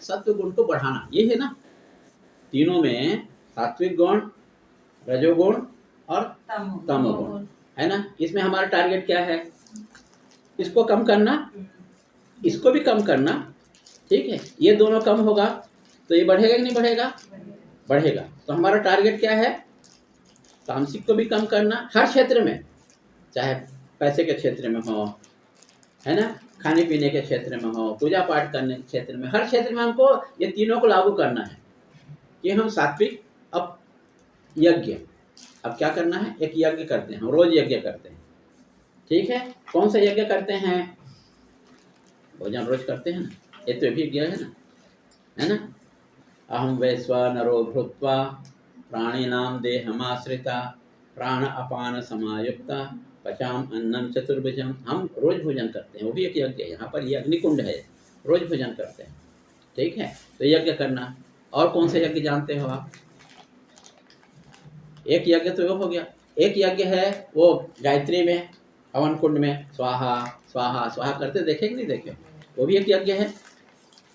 सत्व गुण को बढ़ाना, ये है ना। तीनों में सात्विक गुण, रजोगुण और तमोगुण है ना। इसमें हमारा टारगेट क्या है? इसको कम करना, इसको भी कम करना, ठीक है। ये दोनों कम होगा तो ये बढ़ेगा कि नहीं बढ़ेगा? बढ़ेगा। तो हमारा टारगेट क्या है? तामसिक को भी कम करना, हर क्षेत्र में, चाहे पैसे के क्षेत्र में हो, है ना, खाने पीने के क्षेत्र में हो, पूजा पाठ करने के क्षेत्र में, हर क्षेत्र में हमको ये तीनों को लागू करना है कि हम सात्विक। अब यज्ञ, अब क्या करना है? एक यज्ञ करते हैं, हम रोज यज्ञ करते हैं, ठीक है। कौन सा यज्ञ करते हैं? भोजन रोज करते हैं ना, ये तो भी यज्ञ है ना। अहम वैश्वानरो भूत्वा प्राणिनाम देहमाश्रिता प्राण अपान समायुक्ता पचाम अन्नम चतुर्भुजम। हम रोज भोजन करते हैं, वो भी एक यज्ञ है। यहाँ पर ये अग्निकुंड है, रोज भोजन करते हैं, ठीक है। तो यज्ञ करना। और कौन सा यज्ञ जानते हो आप? एक यज्ञ तो वो हो गया। एक यज्ञ है वो गायत्री में, हवन कुंड में स्वाहा स्वाहा स्वाहा करते, देखे कि नहीं देखे? वो भी एक यज्ञ है,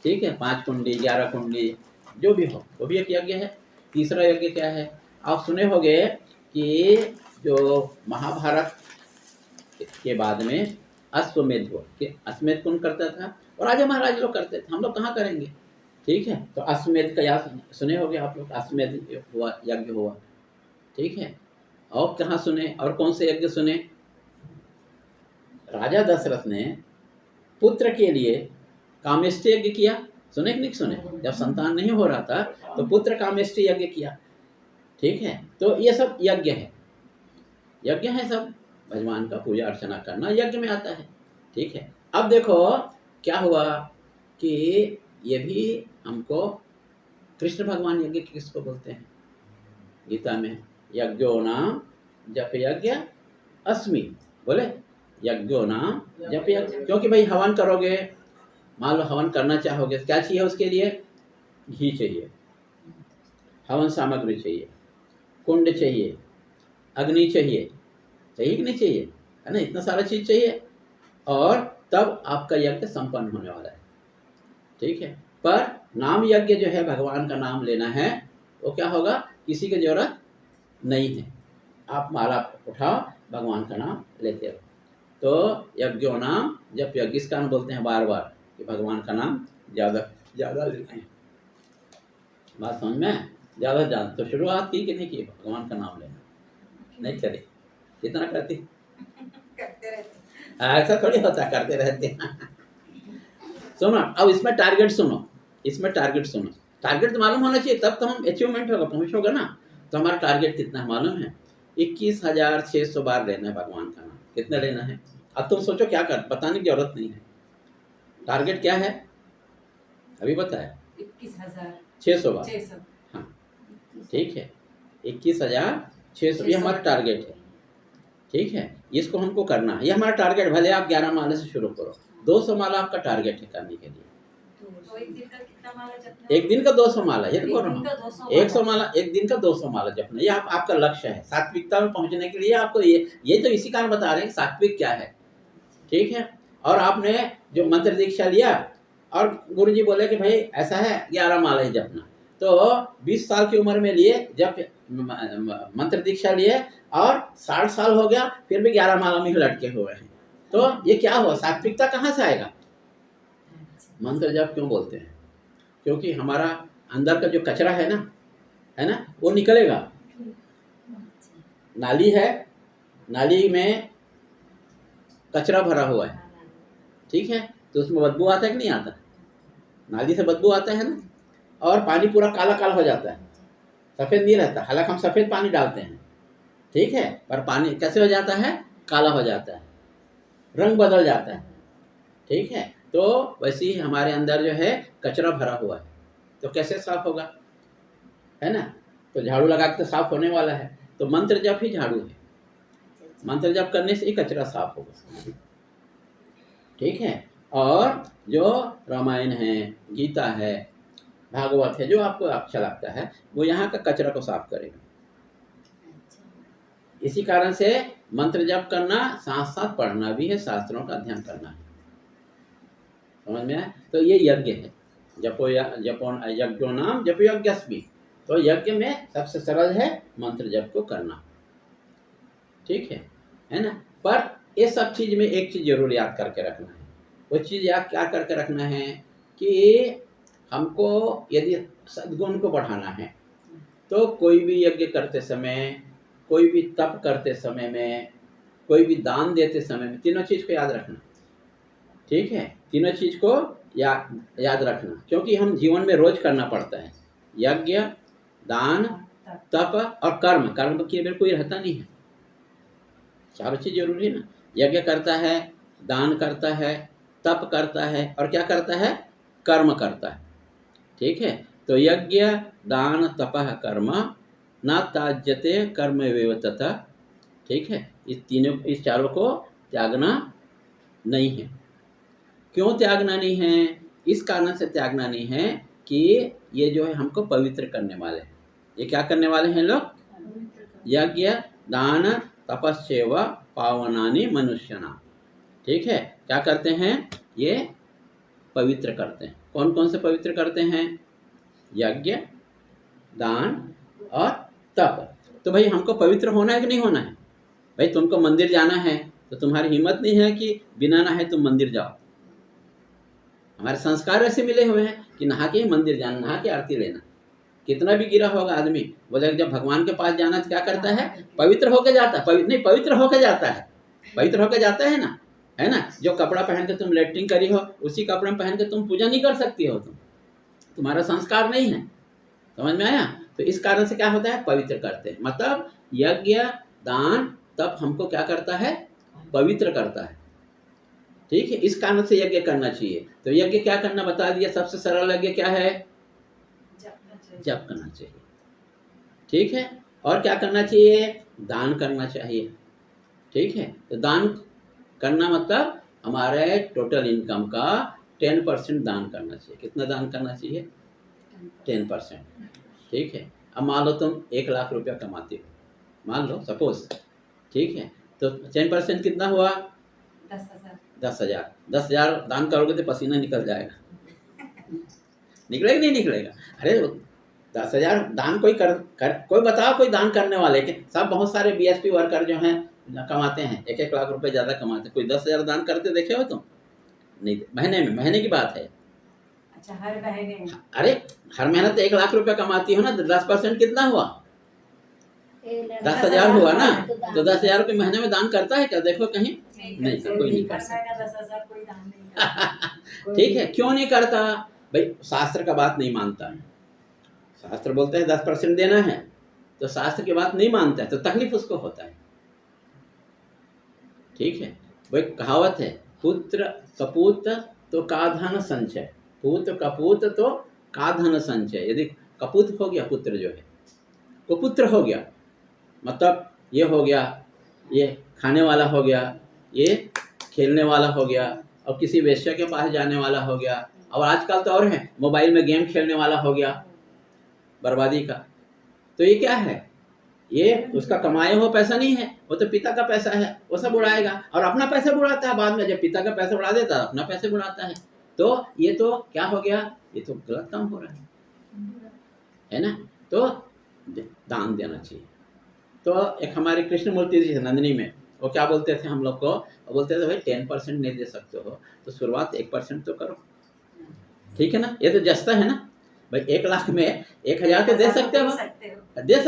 ठीक है। 5 कुंडी 11 कुंडी जो भी हो, वो भी एक यज्ञ है। तीसरा यज्ञ क्या है? आप सुने होंगे कि जो महाभारत के बाद में अश्वमेध हुआ, कि अश्वमेध कौन करता था? और राजा महाराज लोग करते थे, हम लोग कहाँ करेंगे, ठीक है। तो अश्वमेध का याद सुने होंगे आप लोग, अश्वमेध हुआ, यज्ञ हुआ, ठीक है। और कहाँ सुने? और कौन से यज्ञ सुने? राजा दशरथ ने पुत्र के लिए कामेष्टि यज्ञ किया, सुने कि नहीं सुने? जब संतान नहीं हो रहा था तो पुत्र कामेष्टि यज्ञ किया, ठीक है। तो ये सब यज्ञ है, यज्ञ है सब। भगवान का पूजा अर्चना करना यज्ञ में आता है, ठीक है। अब देखो क्या हुआ कि ये भी हमको, कृष्ण भगवान यज्ञ किसको बोलते हैं? गीता में यज्ञो नाम जप यज्ञ अस्मि, बोले यज्ञो नाम जप यज्ञ। क्योंकि भाई हवन करोगे, मान लो हवन करना चाहोगे, क्या चाहिए उसके लिए? घी चाहिए, हवन सामग्री चाहिए, कुंड चाहिए, अग्नि चाहिए, चाहिए कि नहीं चाहिए? है ना, इतना सारा चीज चाहिए। और तब आपका यज्ञ संपन्न होने वाला है, ठीक है। पर नाम यज्ञ जो है, भगवान का नाम लेना है, वो क्या होगा? किसी की जरूरत नहीं है, आप माला उठाओ, भगवान का नाम लेते रहो। तो यज्ञो नाम जब यज्ञ, इस कारण बोलते हैं बार बार कि भगवान का नाम ज़्यादा ज़्यादा लेते हैं। बात समझ में? ज़्यादा ज़्यादा। तो शुरुआत की कि नहीं की भगवान का नाम लेना? नहीं करी, कितना करती? करते रहते, ऐसा थोड़ी होता, करते रहते हैं। सुनो, अब इसमें टारगेट सुनो, इसमें टारगेट सुनो। टारगेट तो मालूम होना चाहिए, तब तो हम अचीवमेंट होगा, पहुँच होगा ना। तो हमारा टारगेट कितना है मालूम है? 21,600 बार लेना है भगवान का नाम। कितना लेना है? अब तुम सोचो क्या कर, बताने की जरूरत नहीं है। टारगेट क्या है अभी बताया? 21,600 बार। हाँ, ठीक है, 21,600 ये हमारा टारगेट है, ठीक है। इसको हमको करना है, ये हमारा टारगेट। भले आप 11 माला से शुरू करो, 200 माला आपका टारगेट है करने के लिए। तो एक दिन का कितना माला जपना? एक दिन का 200 माला, ये देखो ना, 100 माला, माला, एक दिन का 200 माला जपना, ये आपका लक्ष्य है। सात्विकता में पहुंचने के लिए आपको ये तो इसी कारण बता रहे हैं सात्विक क्या है, ठीक है। और आपने जो मंत्र दीक्षा लिया और गुरुजी बोले कि भाई ऐसा है 11 माला ही जपना, तो 20 साल की उम्र में लिए जब मंत्र दीक्षा लिए और 60 साल हो गया, फिर भी 11 माला में ही लटके हुए हैं। तो ये क्या हुआ? सात्विकता कहाँ से आएगा? मंत्र जप क्यों बोलते हैं? क्योंकि हमारा अंदर का जो कचरा है ना, वो निकलेगा। नाली है, नाली में कचरा भरा हुआ है, ठीक है, तो उसमें बदबू आता है कि नहीं आता? नाली से बदबू आता है ना, और पानी पूरा काला काला हो जाता है, सफ़ेद नहीं रहता। हालांकि हम सफ़ेद पानी डालते हैं, ठीक है, पर पानी कैसे हो जाता है? काला हो जाता है, रंग बदल जाता है, ठीक है। तो वैसे ही हमारे अंदर जो है कचरा भरा हुआ है, तो कैसे साफ होगा, है ना? तो झाड़ू लगा के तो साफ होने वाला है। तो मंत्र जप ही झाड़ू है, मंत्र जप करने से ही कचरा साफ होगा, ठीक है। और जो रामायण है, गीता है, भागवत है, जो आपको अच्छा लगता है, वो यहाँ का कचरा को साफ करेगा। इसी कारण से मंत्र जप करना साथ साथ पढ़ना भी है, शास्त्रों का अध्ययन करना है, समझ में आया? तो ये यज्ञ है जपो यज्ञो नाम जपो यज्ञस्मि। तो यज्ञ में सबसे सरल है मंत्र जप को करना, ठीक है ना। पर ये सब चीज में एक चीज जरूर याद करके रखना है। वो चीज याद क्या करके रखना है कि हमको यदि सद्गुण को बढ़ाना है तो कोई भी यज्ञ करते समय, कोई भी तप करते समय में, कोई भी दान देते समय में तीनों चीज को याद रखना, ठीक है। तीनों चीज को याद रखना, क्योंकि हम जीवन में रोज करना पड़ता है। यज्ञ, दान, तप और कर्म। कर्म के बिना कोई रहता नहीं है, चारों चीज जरूरी है ना। यज्ञ करता है, दान करता है, तप करता है और क्या करता है, कर्म करता है, ठीक है। तो यज्ञ, दान, तपः, कर्म न त्याज्यते कर्मवेव तथा, ठीक है। इस चारों को त्यागना नहीं है। क्यों त्यागना नहीं है? इस कारण से त्यागना नहीं है कि ये जो है हमको पवित्र करने वाले हैं। ये क्या करने वाले हैं लोग? यज्ञ, दान, तपस्यैव पावनानि मनुष्यना, ठीक है। क्या करते हैं? ये पवित्र करते हैं। कौन कौन से पवित्र करते हैं? यज्ञ, दान और तप। तो भाई हमको पवित्र होना है कि नहीं होना है? भाई तुमको मंदिर जाना है तो तुम्हारी हिम्मत नहीं है कि बिना नहाए तुम मंदिर जाओ। हमारे संस्कार ऐसे मिले हुए हैं कि नहा के ही मंदिर जाना, नहा के आरती लेना। कितना भी गिरा होगा आदमी, बोले जब भगवान के पास जाना तो क्या करता है? पवित्र होके जाता है। नहीं, पवित्र होके जाता है, पवित्र होके जाता है ना, है ना। जो कपड़ा पहन के तुम लेटरिंग करी हो उसी कपड़े में पहन के तुम पूजा नहीं कर सकती हो, तुम्हारा संस्कार नहीं है। समझ में आया? तो इस कारण से क्या होता है? पवित्र करते हैं। मतलब यज्ञ, दान, तप हमको क्या करता है? पवित्र करता है, ठीक है। इस कारण से यज्ञ करना चाहिए। तो यज्ञ क्या करना बता दिया। सबसे सरल यज्ञ क्या है? जप करना चाहिए, ठीक है। और क्या करना चाहिए? दान करना चाहिए, ठीक है। तो दान करना मतलब हमारे टोटल इनकम का 10% दान करना चाहिए। कितना दान करना चाहिए? 10%, ठीक है। अब मान लो तुम 1 लाख रुपया कमाते हो, मान लो सपोज, ठीक है। तो 10% कितना हुआ? 10,000। 10,000 दान करोगे तो पसीना निकल जाएगा। निकलेगा नहीं निकलेगा? अरे 10,000 दान कोई कोई बताओ, कोई दान करने वाले के सब बहुत सारे बीएसपी वर्कर जो हैं कमाते हैं 1-1 लाख रुपए ज़्यादा कमाते, कोई 10,000 दान करते देखे हो तुम? नहीं। महीने में, महीने की बात है। अच्छा, हर महीने में? अरे हर महीने तो 1 लाख रुपया कमाती हो ना, तो 10% कितना हुआ? 10,000 हुआ ना। तो 10,000 रुपये महीने में दान करता है क्या? देखो कहीं नहीं, कोई नहीं कर सकता। 10,000 कोई दान नहीं करता। ठीक है, क्यों नहीं करता भाई? शास्त्र का बात नहीं मानता। शास्त्र बोलते हैं 10% देना है, तो शास्त्र की बात नहीं मानता है तो तकलीफ उसको होता है, ठीक है। वो एक कहावत है, पुत्र कपूत तो का धन संचय। पुत्र कपूत तो का धन संचय। यदि कपूत हो गया, पुत्र जो है कुपुत्र हो गया, मतलब ये हो गया, ये खाने वाला हो गया, ये खेलने वाला हो गया, और किसी वेश्या के पास जाने वाला हो गया, और आजकल तो और है मोबाइल में गेम खेलने वाला हो गया, बर्बादी का। तो ये क्या है? ये उसका कमाया हुआ पैसा नहीं है, वो तो पिता का पैसा है, वो सब उड़ाएगा और अपना पैसा उड़ाता है बाद में। जब पिता का पैसा उड़ा देता है अपना पैसे उड़ाता है। तो ये तो क्या हो गया? ये तो गलत काम हो रहा है ना। तो दान देना चाहिए। तो एक हमारे कृष्णमूर्ति जी नंदिनी में, वो क्या बोलते थे हम लोग को? वो बोलते थे भाई 10% नहीं दे सकते हो तो शुरुआत 1% तो करो, ठीक है ना। ये तो जस्ता है ना भाई। 1 लाख में 1,000 तो दे सकते हो,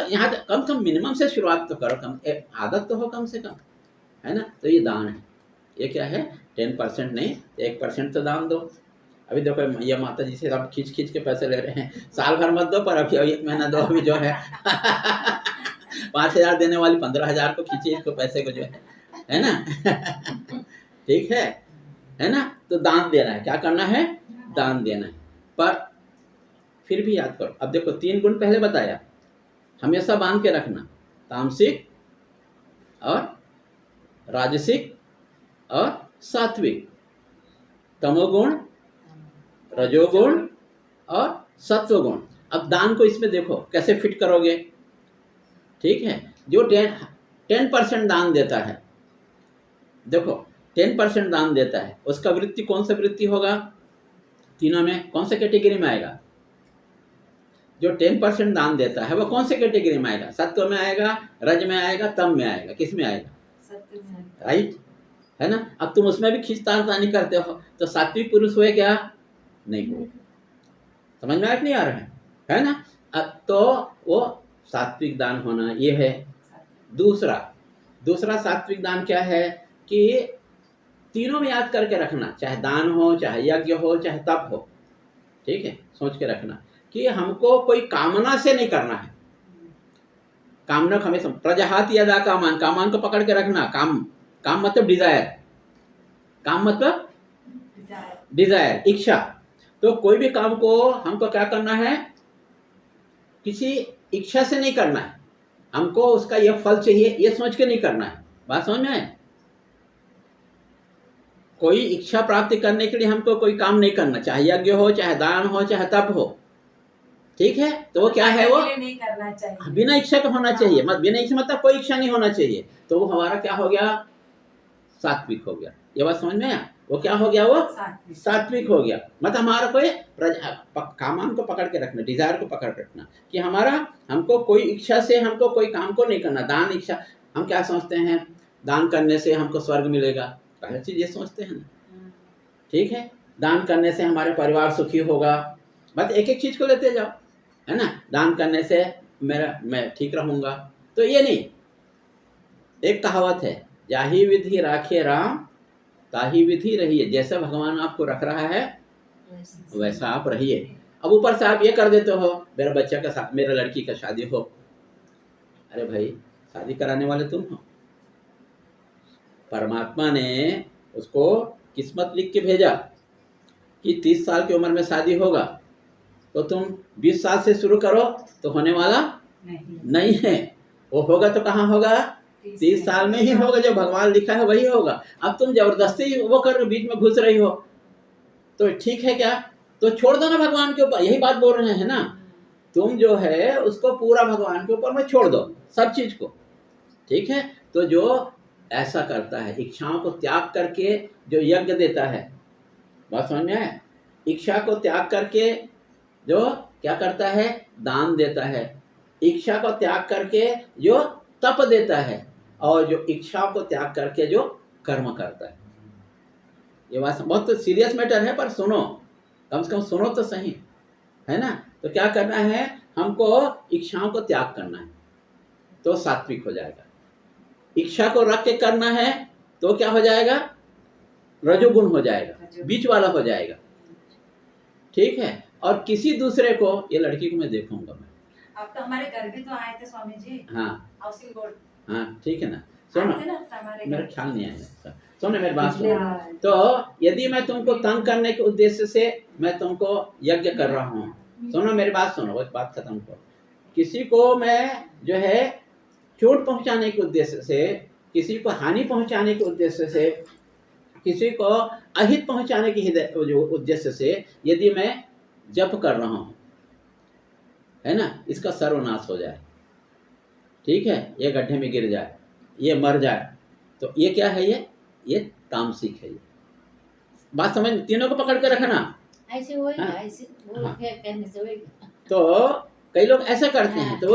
यहाँ कम से कम मिनिमम से शुरुआत तो करो, कम आदत तो हो कम से कम, है ना। तो ये दान है। ये क्या है? 10% नहीं, 1% तो दान दो। अभी देखो ये माता जी से आप खींच खींच के पैसे ले रहे हैं, साल भर मत दो पर अभी 1 महीना दो। अभी जो है 5,000 देने वाली 15,000 को खींचिए इसको पैसे को जो है ना। ठीक है ना। तो दान देना है। क्या करना है? दान देना है। पर फिर भी याद करो, अब देखो 3 गुण पहले बताया, हमेशा बांध के रखना, तामसिक और राजसिक और सात्विक, तमोगुण, रजोगुण और सत्वगुण। अब दान को इसमें देखो कैसे फिट करोगे, ठीक है। जो 10% दान देता है, देखो 10% दान देता है, उसका वृत्ति कौन सा वृत्ति होगा? तीनों में कौन से कैटेगरी में आएगा? जो 10% दान देता है वो कौन से कैटेगरी में आएगा? सत्व में आएगा, रज में आएगा, तम में आएगा, किस में आएगा? सत्य में। राइट है ना? अब तुम उसमें भी खींचतानी करते हो तो सात्विक पुरुष हुए क्या? नहीं हुए। समझ में नहीं आ रहा है ना? अब तो वो सात्विक दान होना ये है। दूसरा सात्विक दान क्या है कि तीनों में याद करके रखना, चाहे दान हो, चाहे यज्ञ हो, चाहे तप हो, ठीक है, सोच के रखना कि हमको कोई कामना से नहीं करना है। कामना हमेशा प्रजहाति यदा कामान, कामान को पकड़ के रखना। काम मतलब डिजायर, काम मतलब डिजायर, इच्छा। तो कोई भी काम को हमको क्या करना है? किसी इच्छा से नहीं करना है, हमको उसका यह फल चाहिए ये सोच के नहीं करना है। बात समझ में आए? कोई इच्छा प्राप्ति करने के लिए हमको कोई काम नहीं करना, चाहे यज्ञ हो, चाहे दान हो, चाहे तप हो, ठीक है? तो वो क्या है? वो नहीं करना चाहिए, बिना इच्छा का होना चाहिए। मत बिना इच्छा मतलब कोई इच्छा नहीं होना चाहिए। तो वो हमारा क्या हो गया? सात्विक हो गया। ये बात समझ में आया? वो क्या हो गया? वो सात्विक हो गया। मतलब हमारा कोई कामान को पकड़ के रखना, डिजायर को पकड़ के रखना कि हमको कोई इच्छा से हमको कोई काम को नहीं करना। दान इच्छा, हम क्या सोचते हैं? दान करने से हमको स्वर्ग मिलेगा, पहली चीज ये सोचते हैं ना, ठीक है? दान करने से हमारे परिवार सुखी होगा। बस एक एक चीज को लेते जाओ, है ना? दान करने से मैं ठीक रहूंगा, तो ये नहीं। एक कहावत है, जाही विधि राखे राम ताही विधि रहिए। जैसा भगवान आपको रख रहा है वैसा आप रहिए। अब ऊपर से आप ये कर देते हो, मेरा बच्चा का मेरा लड़की का शादी हो। अरे भाई, शादी कराने वाले तुम हो। परमात्मा ने उसको किस्मत लिख के भेजा कि 30 साल की उम्र में शादी होगा, तो तुम 20 साल से शुरू करो तो होने वाला नहीं है। वो होगा तो कहाँ होगा? 30 साल में ही होगा। जो भगवान लिखा है वही होगा। अब तुम जबरदस्ती वो कर बीच में घुस रही हो, तो ठीक है क्या? तो छोड़ दो ना भगवान के ऊपर। यही बात बोल रहे हैं ना, तुम जो है उसको पूरा भगवान के ऊपर में छोड़ दो, सब चीज को, ठीक है? तो जो ऐसा करता है, इच्छाओं को त्याग करके जो यज्ञ देता है, बात समझ में आए? इच्छा को त्याग करके जो क्या करता है? दान देता है। इच्छा को त्याग करके जो तप देता है, और जो इच्छा को त्याग करके जो कर्म करता है। ये बात बहुत सीरियस मैटर है, पर सुनो, कम से कम सुनो तो सही, है ना? तो क्या करना है? हमको इच्छाओं को त्याग करना है, तो सात्विक हो जाएगा। इच्छा को रख के करना है तो क्या हो जाएगा? रजोगुण हो जाएगा, बीच वाला हो जाएगा, ठीक है? और किसी दूसरे को, ये लड़की को मैं देखूंगा, मैं अब तो हमारे घर भी तो आए थे स्वामी जी। हाँ हाउसिंग बोर्ड, हाँ, ठीक है ना? सुनो, मेरा ख्याल नहीं आया। सुनो मेरी बात सुनो। तो यदि मैं तुमको तंग करने के उद्देश्य से मैं तुमको यज्ञ कर रहा हूँ, सुनो मेरी बात सुनो, वो बात खत्म करो। किसी को मैं जो है चोट पहुंचाने के उद्देश्य से, किसी को हानि पहुंचाने के उद्देश्य से, किसी को अहित पहुंचाने के जो उद्देश्य से यदि मैं जप कर रहा हूँ, है ना, इसका सर्वनाश हो जाए, ठीक है, ये गड्ढे में गिर जाए, ये मर जाए, तो ये क्या है? ये तामसिक है। ये बात समझ, तीनों को पकड़ के रखना। ऐसे होएगा, हाँ, ऐसे वो हाँ। क्या कहने से होएगा। तो कई लोग ऐसा करते हैं, हाँ। तो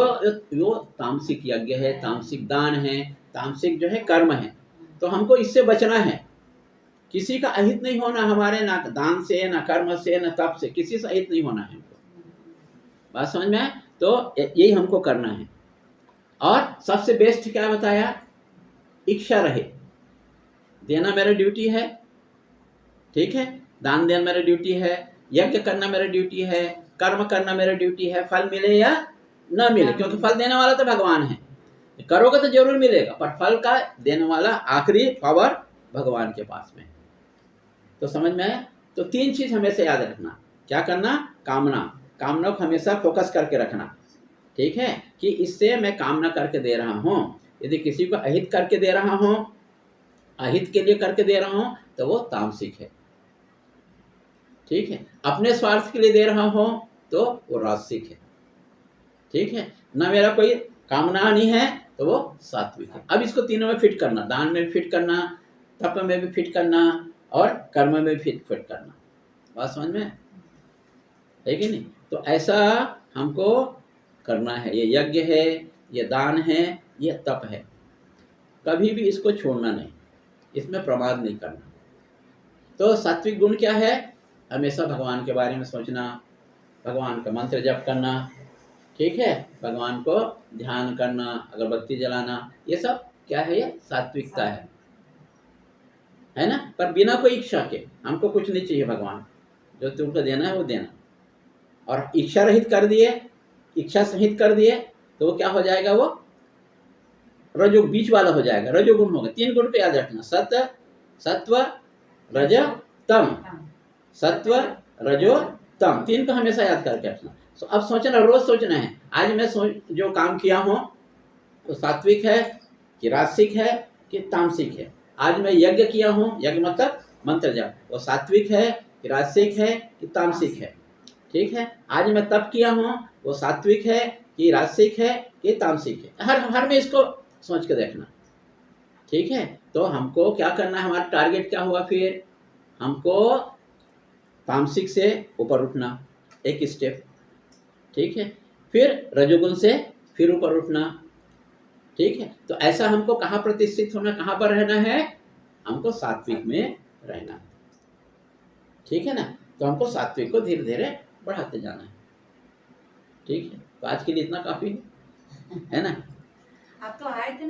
वो तामसिक यज्ञ है, तामसिक दान है, तामसिक जो है कर्म है। तो हमको इससे बचना है। किसी का अहित नहीं होना हमारे, ना दान से, ना कर्म से, ना तप से, किसी से अहित नहीं होना है हमको। बात समझ में आए? तो यही हमको करना है। और सबसे बेस्ट क्या बताया? इच्छा रहे, देना मेरा ड्यूटी है, ठीक है? दान देना मेरा ड्यूटी है, यज्ञ करना मेरा ड्यूटी है, कर्म करना मेरा ड्यूटी है। फल मिले या ना मिले, क्योंकि फल देने वाला तो भगवान है। करोगे तो जरूर मिलेगा, पर फल का देने वाला आखिरी पावर भगवान के पास में। तो समझ में आया? तो 3 चीज हमेशा याद रखना। क्या करना? कामना को हमेशा फोकस करके रखना, ठीक है? कि इससे मैं कामना करके दे रहा हूँ। यदि किसी को अहित करके दे रहा हूँ, अहित के लिए करके दे रहा हूँ, तो वो तामसिक है, ठीक है? अपने स्वार्थ के लिए दे रहा हूँ तो वो राजसिक है, ठीक है? ना मेरा कोई कामना नहीं है तो वो सात्विक है। अब इसको तीनों में फिट करना, दान में भी फिट करना, तप में भी फिट करना, और कर्म में भी फिट करना। बात समझ में? है कि नहीं? तो ऐसा हमको करना है। ये यज्ञ है, ये दान है, ये तप है, कभी भी इसको छोड़ना नहीं, इसमें प्रमाद नहीं करना। तो सात्विक गुण क्या है? हमेशा भगवान के बारे में सोचना, भगवान का मंत्र जप करना, ठीक है, भगवान को ध्यान करना, अगरबत्ती जलाना, ये सब क्या है? ये सात्विकता है ना? पर बिना कोई इच्छा के, हमको कुछ नहीं चाहिए, भगवान जो तुमको देना है वो देना। और इच्छा रहित कर दिए, इच्छा सहित कर दिए, तो वो क्या हो जाएगा? वो रजो बीच वाला हो जाएगा, रजोगुण होगा। 3 गुण को याद रखना, सत्व, रज, तम। सत्व, रजो, तम, 3 को हमेशा याद करके रखना। तो अब सोचना, रोज सोचना है, आज मैं जो काम किया हूँ वो सात्विक है कि राजसिक है कि तामसिक है। आज मैं यज्ञ किया हूँ, यज्ञ मतलब मंत्र जप, वो सात्विक है कि राजसिक है कि तामसिक है, ठीक है। आज मैं तप किया हूँ, वो सात्विक है कि राजसिक है कि तामसिक है। हर में इसको सोच के देखना, ठीक है। तो हमको क्या करना है, हमारा टारगेट क्या होगा? फिर हमको तामसिक से ऊपर उठना, एक स्टेप, ठीक है। फिर रजोगुण से फिर ऊपर उठना, ठीक है। तो ऐसा हमको कहाँ प्रतिष्ठित होना, कहाँ पर रहना है? हमको सात्विक में रहना, ठीक है ना। तो हमको सात्विक को धीरे धीरे बढ़ाते जाना है, ठीक है। तो आज के लिए इतना काफी है ना। आप तो आए थे ना।